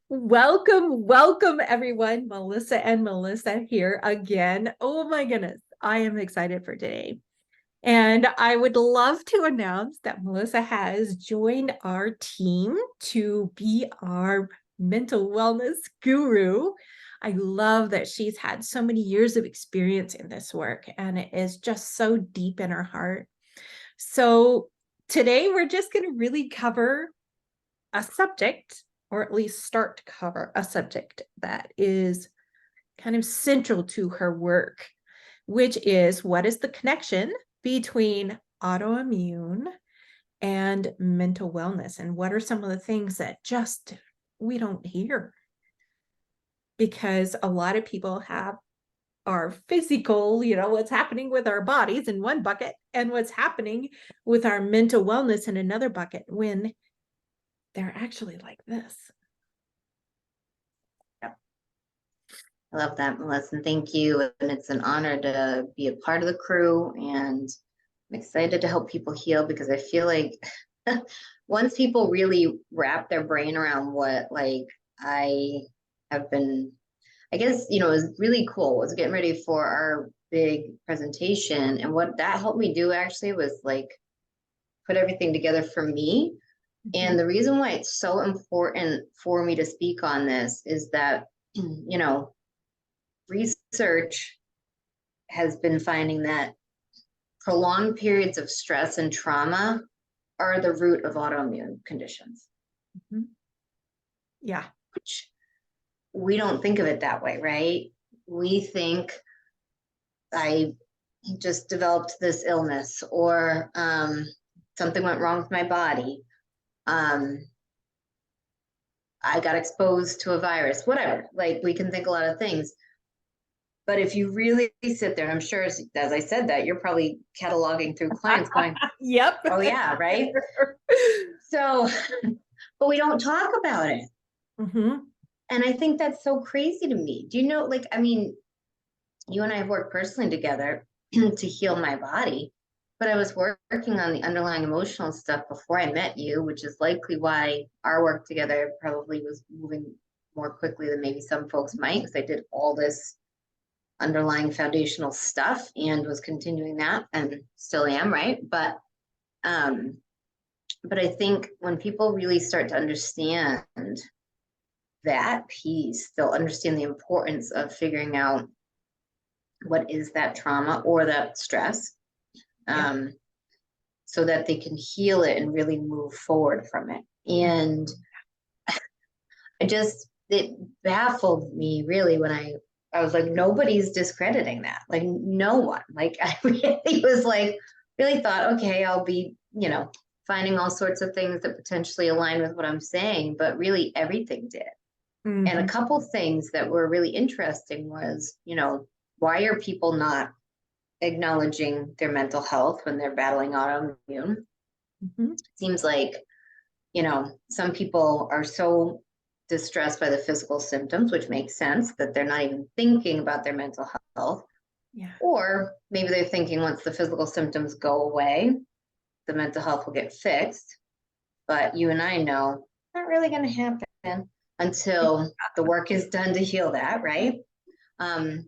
Welcome everyone. Melissa and Melissa here again. Oh my goodness, I am excited for today. And I would love to announce that Melissa has joined our team to be our mental wellness guru. I love that she's had so many years of experience in this work, and it is just so deep in her heart. So today we're just going to really cover a subject, or at least start to cover a subject that is kind of central to her work, which is what is the connection between autoimmune and mental wellness? And what are some of the things that just we don't hear? Because a lot of people have our physical, what's happening with our bodies in one bucket and what's happening with our mental wellness in another bucket, when they're actually like this. Yep. I love that, Melissa. Thank you. And it's an honor to be a part of the crew. And I'm excited to help people heal, because I feel like once people really wrap their brain around what I have been, I guess, it was really cool. I was getting ready for our big presentation. And what that helped me do actually was put everything together for me. And the reason why it's so important for me to speak on this is that, research has been finding that prolonged periods of stress and trauma are the root of autoimmune conditions. Mm-hmm. Yeah. Which we don't think of it that way, right? We think I just developed this illness, or something went wrong with my body. I got exposed to a virus, whatever. We can think a lot of things. But if you really sit there, and I'm sure as I said that, you're probably cataloging through clients going, yep. Oh yeah, right? So, but we don't talk about it. Mm-hmm. And I think that's so crazy to me. Do you know, you and I have worked personally together to heal my body, but I was working on the underlying emotional stuff before I met you, which is likely why our work together probably was moving more quickly than maybe some folks might, because I did all this underlying foundational stuff and was continuing that, and still am, right? But I think when people really start to understand that piece, they'll understand the importance of figuring out what is that trauma or that stress, so that they can heal it and really move forward from it. And it baffled me really when I was like, nobody's discrediting that. No one. I really was really thought, okay, I'll be, finding all sorts of things that potentially align with what I'm saying, but really everything did. Mm-hmm. And a couple things that were really interesting was, why are people not acknowledging their mental health when they're battling autoimmune? Mm-hmm. Seems like, some people are so distressed by the physical symptoms, which makes sense, that they're not even thinking about their mental health. Yeah. Or maybe they're thinking once the physical symptoms go away, the mental health will get fixed. But you and I know not really going to happen until the work is done to heal that, right? I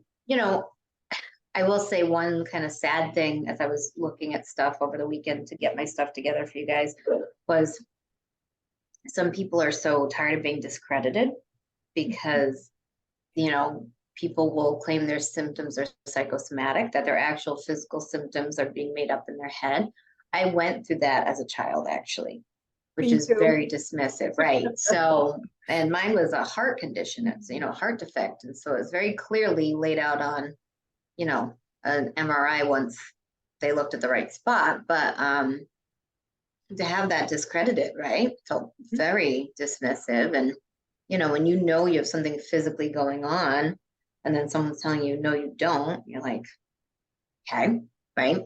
will say one kind of sad thing as I was looking at stuff over the weekend to get my stuff together for you guys was some people are so tired of being discredited because, people will claim their symptoms are psychosomatic, that their actual physical symptoms are being made up in their head. I went through that as a child, actually, which is very dismissive, right? So, and mine was a heart condition. It's, heart defect. And so it's very clearly laid out on, an MRI once they looked at the right spot. But to have that discredited, right, felt very dismissive. And, when you have something physically going on and then someone's telling you, no, you don't, you're like, okay, right?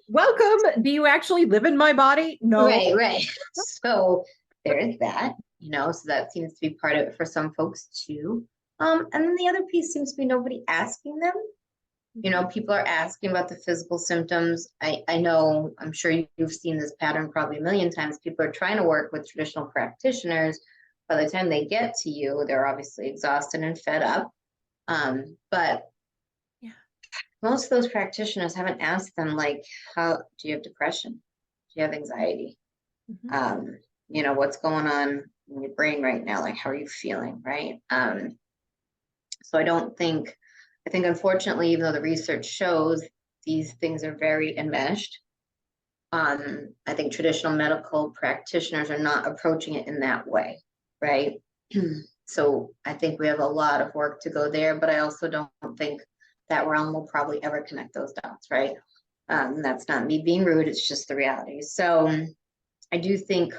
Welcome. Do you actually live in my body? No. Right. So there's that, so that seems to be part of it for some folks too. And then the other piece seems to be nobody asking them You know, people are asking about the physical symptoms. I know, I'm sure you've seen this pattern probably a million times. People are trying to work with traditional practitioners. By the time they get to you, they're obviously exhausted and fed up. But Yeah. most of those practitioners haven't asked them, like, how do you have depression? Do you have anxiety? Mhm. You know, what's going on in your brain right now? Like, how are you feeling? Right. So I think unfortunately, even though the research shows these things are very enmeshed, I think traditional medical practitioners are not approaching it in that way, right? So I think we have a lot of work to go there, but I also don't think that realm will probably ever connect those dots, right? That's not me being rude, it's just the reality. So I do think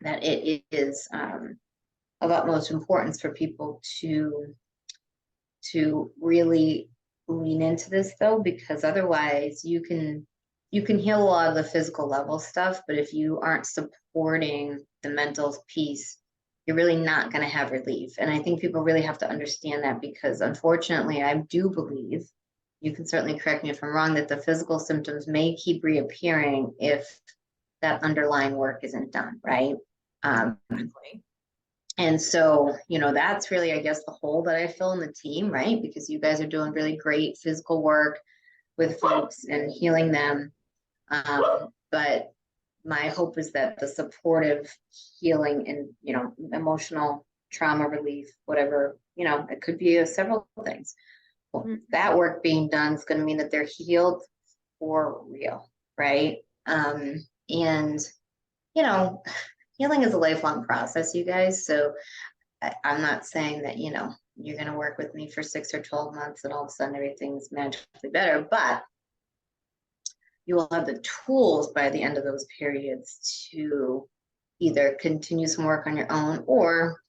that it is of utmost importance for people to really lean into this though, because otherwise you can heal a lot of the physical level stuff, but if you aren't supporting the mental piece, you're really not going to have relief. And I think people really have to understand that, because unfortunately I do believe, you can certainly correct me if I'm wrong, that the physical symptoms may keep reappearing if that underlying work isn't done right. Exactly. And so, you know, that's really, I guess, the hole that I fill in the team, right? Because you guys are doing really great physical work with folks and healing them. But my hope is that the supportive healing and, you know, emotional trauma relief, whatever, you know, it could be several things. Well, Mhm. that work being done is going to mean that they're healed for real, right? And, you know, healing is a lifelong process, you guys. So I'm not saying that, you know, you're going to work with me for 6 or 12 months and all of a sudden everything's magically better, but you will have the tools by the end of those periods to either continue some work on your own or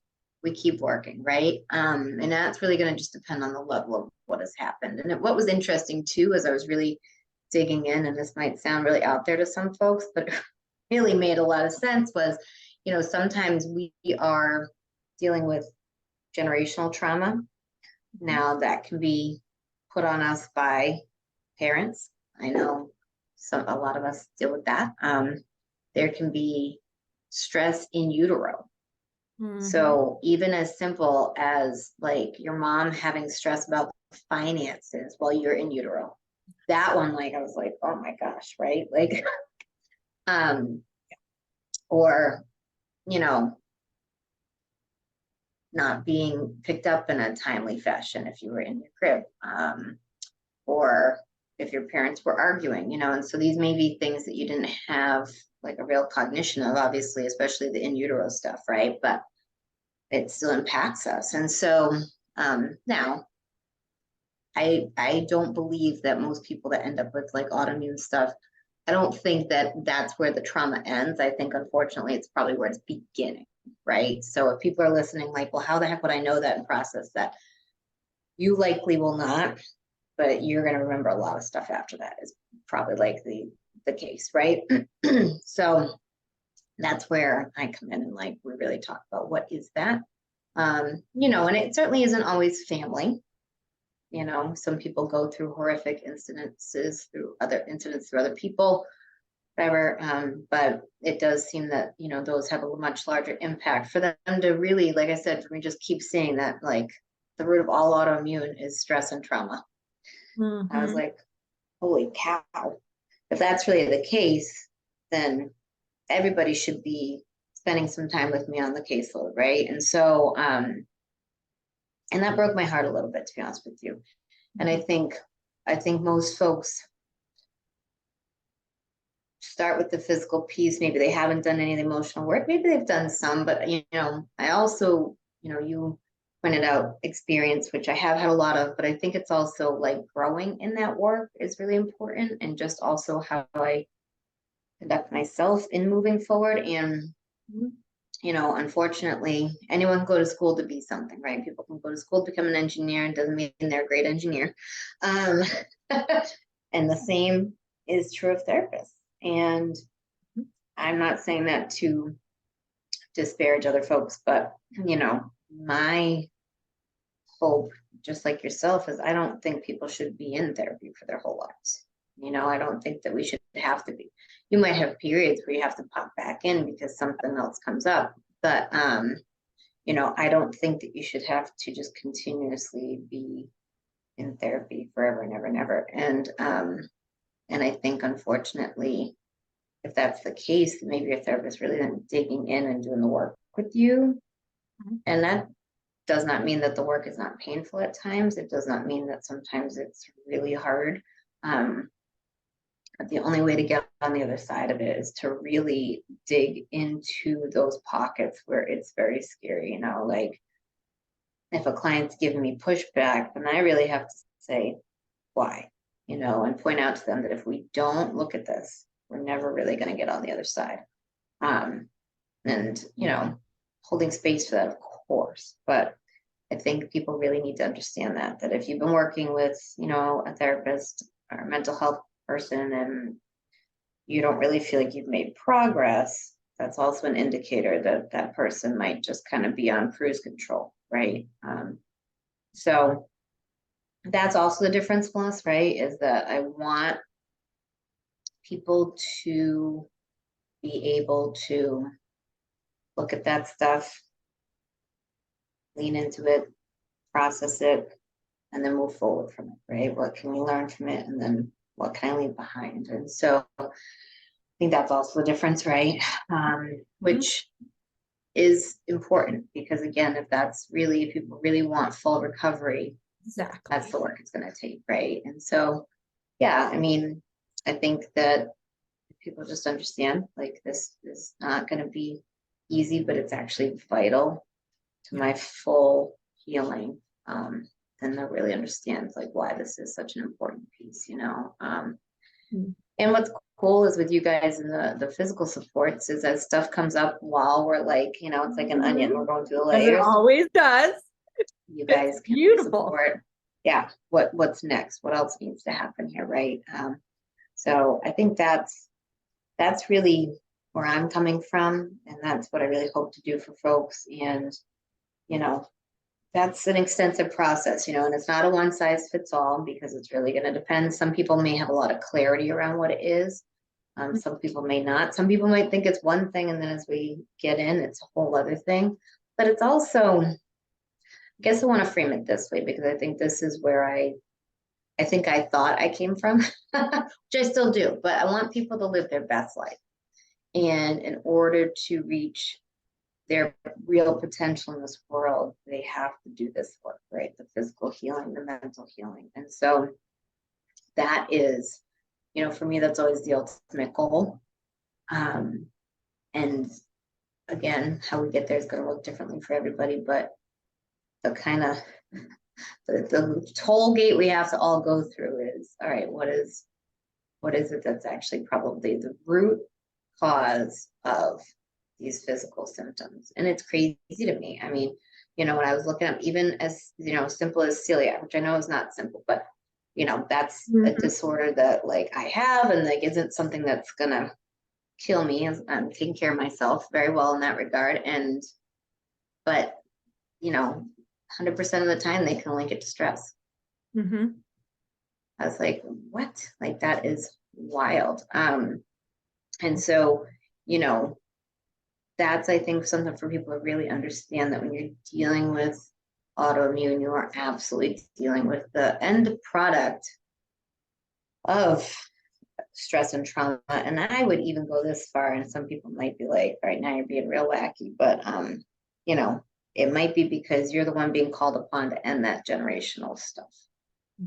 we keep working, right? And that's really going to just depend on the level of what has happened. And what was interesting too, as I was really digging in, and this might sound really out there to some folks, but it really made a lot of sense, was, you know, sometimes we are dealing with generational trauma. Now that can be put on us by parents. I know a lot of us deal with that. There can be stress in utero. Mhm. So even as simple as like your mom having stress about finances while you're in utero, that one, like, I was like, oh my gosh, right? Like, um, or, you know, not being picked up in a timely fashion if you were in your crib. Or if your parents were arguing, you know, and so these may be things that you didn't have like a real cognition of, obviously, especially the in utero stuff, right? But it still impacts us. And so now I don't believe that most people that end up with like autoimmune stuff, I don't think that that's where the trauma ends. I think unfortunately it's probably where it's beginning, right? So if people are listening, like, well, how the heck would I know that and process that? You likely will not, but you're going to remember a lot of stuff after that is probably like the case, right? So that's where I come in and like we really talk about what is that. You know, and it certainly isn't always family. You know, some people go through horrific incidents through other people, whatever. But it does seem that, you know, those have a much larger impact for them to really, like I said, for me, just keep saying that like the root of all autoimmune is stress and trauma. I was Mhm. like, holy cow. If that's really the case, then everybody should be spending some time with me on the caseload, right? And so, and that broke my heart a little bit, to be honest with you. And I think most folks start with the physical piece. Maybe they haven't done any of the emotional work. Maybe they've done some, but you know, I also, you know, you pointed out experience, which I have had a lot of, but I think it's also like growing in that work is really important, and just also how I conduct myself in moving forward. And Mhm. you know, unfortunately, anyone can go to school to be something, right? People can go to school to become an engineer, and doesn't mean they're a great engineer. Um, and the same is true of therapists. And I'm not saying that to disparage other folks, but you know, my hope just like yourself, is I don't think people should be in therapy for their whole lives. I don't think that we should have to be. You might have periods where you have to pop back in because something else comes up. But I don't think that you should have to just continuously be in therapy forever and ever and ever. And I think, unfortunately, if that's the case, maybe your therapist really then digging in and doing the work with you. And that does not mean that the work is not painful at times. It does not mean that sometimes it's really hard. But the only way to get on the other side of it is to really dig into those pockets where it's very scary. Like if a client's giving me pushback, then I really have to say why, and point out to them that if we don't look at this, we're never really going to get on the other side. And holding space for that, of course. But I think people really need to understand that if you've been working with, a therapist or a mental health person and you don't really feel like you've made progress, that's also an indicator that that person might just kind of be on cruise control, right? So that's also the difference for us, right? Is that I want people to be able to look at that stuff, lean into it, process it, and then move forward from it, right? What can we learn from it? And then what can I leave behind? And so I think that's also the difference, right? Which is important because, again, if people really want full recovery, Exactly. that's the work it's going to take, right? And so, yeah, I mean, I think that people just understand like this is not going to be easy, but it's actually vital to my full healing. Then they'll really understand like why this is such an important piece, And what's cool is with you guys and the physical supports is as stuff comes up while we're like, it's like an onion, we're going through the layers. As it always does. You guys It's can beautiful. support. Yeah, what's next? What else needs to happen here, right? So I think that's really where I'm coming from, and that's what I really hope to do for folks. And that's an extensive process, and it's not a one size fits all because it's really going to depend. Some people may have a lot of clarity around what it is. Some people may not. Some people might think it's one thing, and then as we get in, it's a whole other thing. But it's also, I guess I want to frame it this way because I think this is where I think I thought I came from, which I still do, but I want people to live their best life. And in order to reach their real potential in this world, they have to do this work, right? The physical healing, the mental healing. And so that is, for me, that's always the ultimate goal. And again, how we get there is going to look differently for everybody, but the kind of the toll gate we have to all go through is, all right, what is it that's actually probably the root cause of these physical symptoms? And it's crazy to me. I mean, when I was looking up, even as simple as celiac, which I know is not simple, but that's a disorder that like I have and like isn't something that's gonna kill me. I'm taking care of myself very well in that regard. But 100% of the time they can link it to stress. I was like, what? Like that is wild. And so, that's, I think, something for people to really understand that when you're dealing with autoimmune, you are absolutely dealing with the end product of stress and trauma. And I would even go this far, and some people might be like, all right, now you're being real wacky, but it might be because you're the one being called upon to end that generational stuff.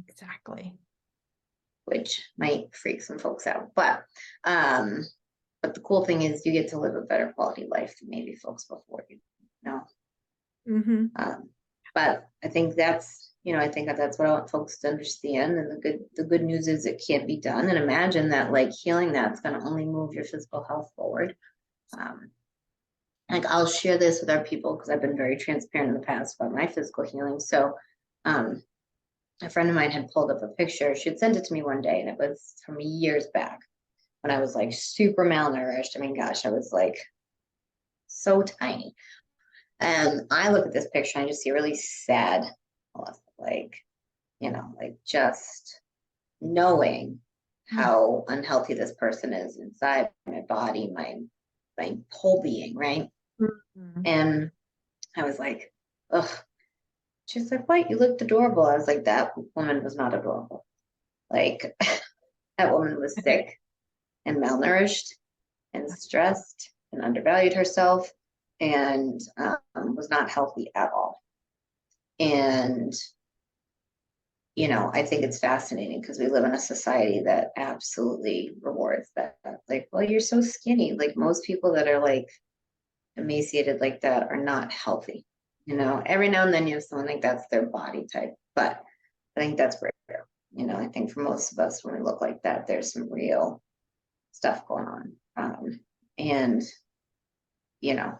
Exactly. Which might freak some folks out. But the cool thing is you get to live a better quality life than maybe folks before you know. But I think that's what I want folks to understand. And the good news is it can be done. And imagine that like healing that's going to only move your physical health forward. Like I'll share this with our people because I've been very transparent in the past about my physical healing. So a friend of mine had pulled up a picture. She had sent it to me one day, and it was from years back when I was like super malnourished. I mean, gosh, I was like so tiny. And I look at this picture and I just see a really sad, like, like just knowing how unhealthy this person is inside my body, my whole being, right? Mhm. And I was like, ugh. She's like, what? You looked adorable. I was like, that woman was not adorable. Like, that woman was sick and malnourished and stressed and undervalued herself and was not healthy at all. And, I think it's fascinating because we live in a society that absolutely rewards that. Like, well, you're so skinny. Like, most people that are like emaciated like that are not healthy. Every now and then you have someone like that's their body type, but I think that's rare. I think for most of us, when we look like that, there's some real stuff going on. And, you know,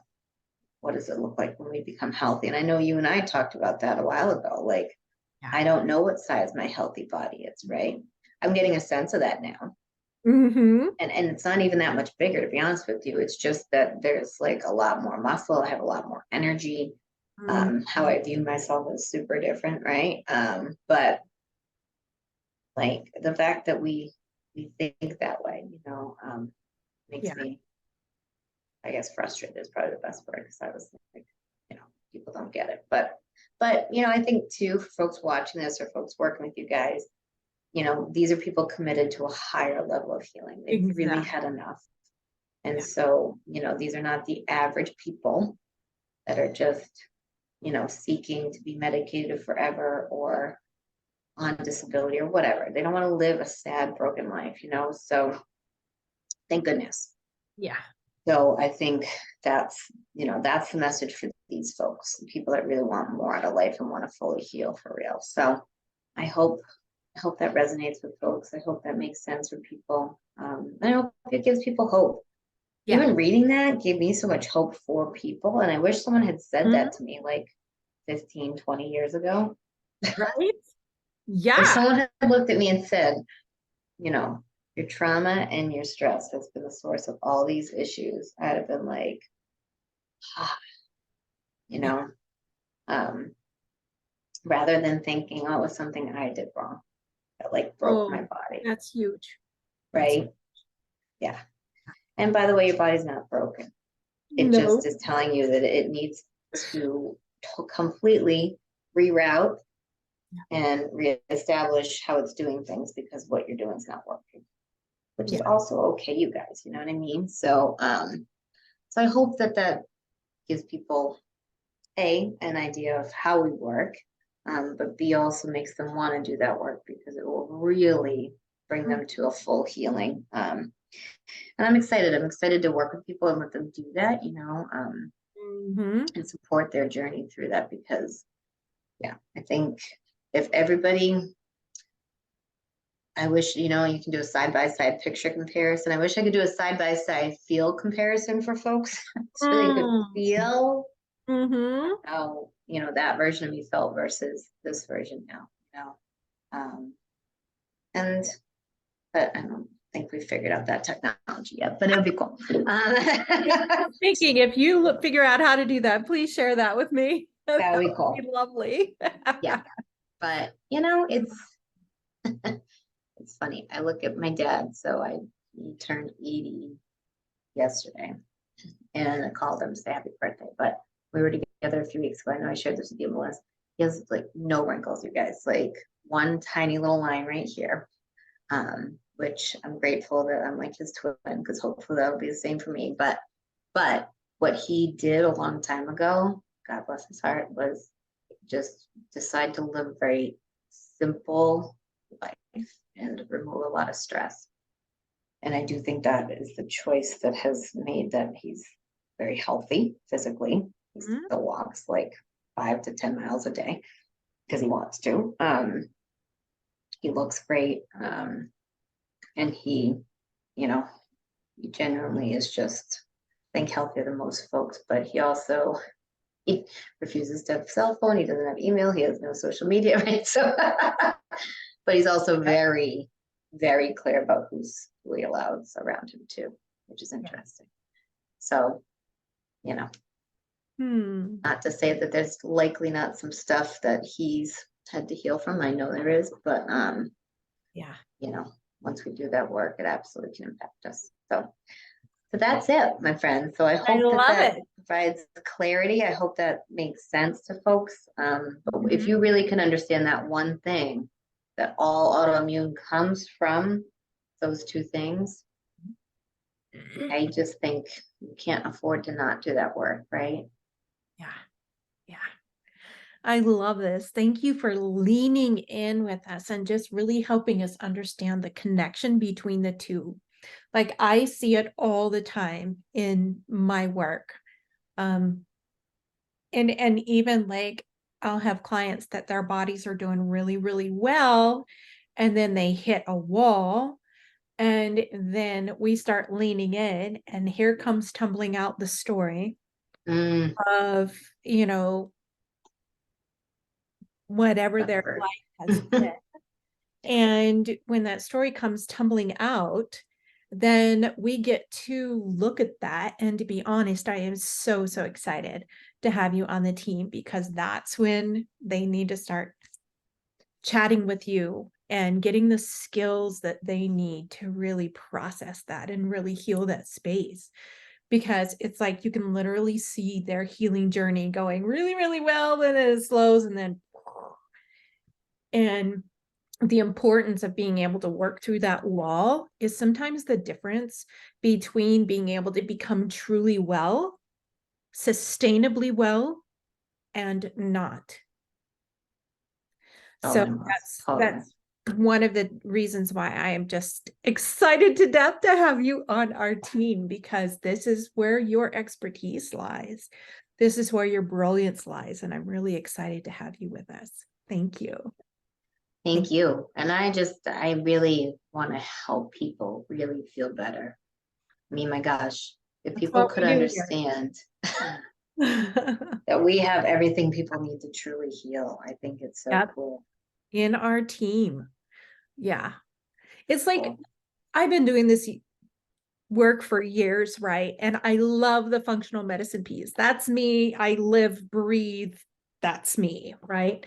what does it look like when we become healthy? And I know you and I talked about that a while ago. Like, Yeah. I don't know what size my healthy body is, right? I'm getting a sense of that now. Mm-hmm. And it's not even that much bigger, to be honest with you. It's just that there's like a lot more muscle. I have a lot more energy. How I view myself is super different, right? But like the fact that we think that way, makes Yeah. me, I guess, frustrated is probably the best word because I was like, people don't get it. But I think too, for folks watching this or folks working with you guys, these are people committed to a higher level of healing. They've really Exactly. had enough. And Yeah. so, these are not the average people that are just, seeking to be medicated forever or on disability or whatever. They don't want to live a sad, broken life, So thank goodness. Yeah. So I think that's the message for these folks, people that really want more out of life and want to fully heal for real. So I hope that resonates with folks. I hope that makes sense for people. I hope it gives people hope. Yeah. Even reading that gave me so much hope for people. And I wish someone had said Mhm. that to me like 15, 20 years ago. Right? If Yeah. someone had looked at me and said, your trauma and your stress has been the source of all these issues, I'd have been like, ah, you Yeah. know, um, rather than thinking, oh, it was something I did wrong that like broke my Oh, body, that's huge. That's right? Yeah. And by the way, your body's not broken. It no. just is telling you that it needs to completely reroute and reestablish how it's doing things because what you're doing is not working, which is Yeah. also okay, you guys, you know what I mean? So, so I hope that gives people an idea of how we work, but B, also makes them want to do that work because it will really bring them to a full healing. And I'm excited. I'm excited to work with people and let them do that, Mm-hmm. and support their journey through that because, yeah, I think if everybody, I wish, you can do a side-by-side picture comparison. I wish I could do a side-by-side feel comparison for folks so they could feel Mm-hmm. how, that version of me felt versus this version now, Um, and, but I don't think we figured out that technology yet, but it would be cool. Thinking if you figure out how to do that, please share that with me. That That would be would cool. be lovely. Yeah. But, it's funny. I look at my dad. So he turned 80 yesterday and I called him to say happy birthday. But we were together a few weeks ago. I know I shared this with you, Melissa. He has like no wrinkles, you guys, like one tiny little line right here. Which I'm grateful that I'm like his twin because hopefully that'll be the same for me. But what he did a long time ago, God bless his heart, was just decide to live a very simple life and remove a lot of stress. And I do think that is the choice that has made that he's very healthy physically. He Mhm. still walks like 5 to 10 miles a day because he wants to. He looks great. And you know, he genuinely is just, I think, healthier than most folks, but he refuses to have a cell phone. He doesn't have email. He has no social media, right? So, but he's also very, very clear about who he allows around him too, which is interesting. So, Hmm. not to say that there's likely not some stuff that he's had to heal from. I know there is, but Yeah. you know, once we do that work, it absolutely can impact us. So that's it, my friend. So I I hope that love that it. provides clarity. I hope that makes sense to folks. But if Mhm. you really can understand that one thing, that all autoimmune comes from those two things, I just think you can't afford to not do that work, right? Yeah. Yeah. I love this. Thank you for leaning in with us and just really helping us understand the connection between the two. Like I see it all the time in my work. Um, and even like I'll have clients that their bodies are doing really, really well, and then they hit a wall, and then we start leaning in, and here comes tumbling out the story Mm, of, whatever their suffer. life has been. And when that story comes tumbling out, then we get to look at that. And to be honest, I am so, so excited to have you on the team, because that's when they need to start chatting with you and getting the skills that they need to really process that and really heal that space. Because it's like you can literally see their healing journey going really, really well, and then it slows, and then and the importance of being able to work through that wall is sometimes the difference between being able to become truly well, sustainably well, and not. So Totally. that's one of the reasons why I am just excited to death to have you on our team, because this is where your expertise lies. This is where your brilliance lies, and I'm really excited to have you with us. Thank you. Thank you. And I really want to help people really feel better. I mean, my gosh, if That's people what could we do here. understand that we have everything people need to truly heal, I think it's so Yep, cool. in our team. Yeah. It's like Cool. I've been doing this work for years, right? And I love the functional medicine piece. That's me. I live, breathe. That's me, right?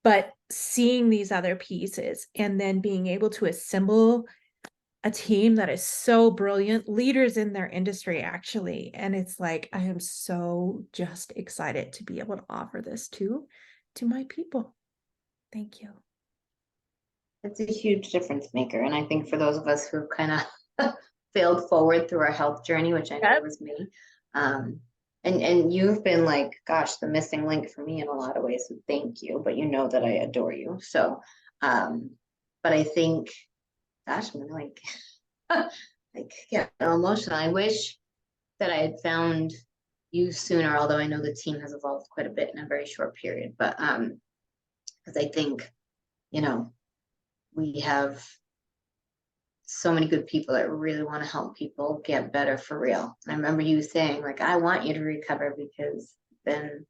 But seeing these other pieces and then being able to assemble a team that is so brilliant, leaders in their industry, actually. And it's like, I am so just excited to be able to offer this to my people. Thank you. It's a huge difference maker. And I think for those of us who kind of failed forward through our health journey, which I know Yep. was me, um, and you've been like, gosh, the missing link for me in a lot of ways. So thank you. But you know that I adore you. So, um, but I think, gosh, I'm like, like get emotional. I wish that I had found you sooner, although I know the team has evolved quite a bit in a very short period. But because I think, you know, we have so many good people that really want to help people get better for real. And I remember you saying, like, I want you to recover because then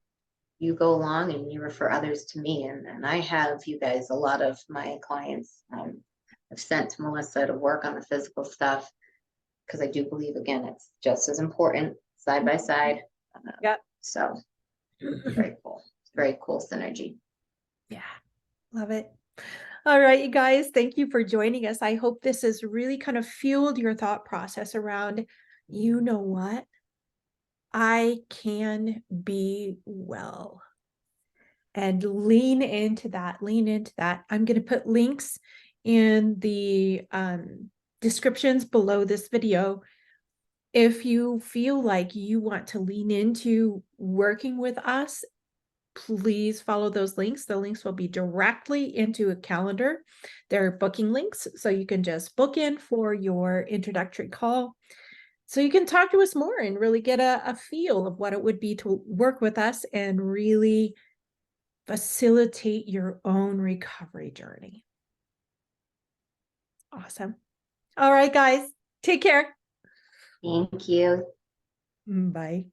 you go along and you refer others to me. And I have you guys, a lot of my clients have sent to Melissa to work on the physical stuff because I do believe, again, it's just as important side by side. Yep. So very cool. Very cool synergy. Yeah. Love it. All right, you guys, thank you for joining us. I hope this has really kind of fueled your thought process around, you know what? I can be well. And lean into that, lean into that. I'm going to put links in the descriptions below this video. If you feel like you want to lean into working with us, please follow those links. The links will be directly into a calendar. They're booking links, so you can just book in for your introductory call. So you can talk to us more and really get a feel of what it would be to work with us and really facilitate your own recovery journey. Awesome. All right, guys, take care. Thank you. Bye.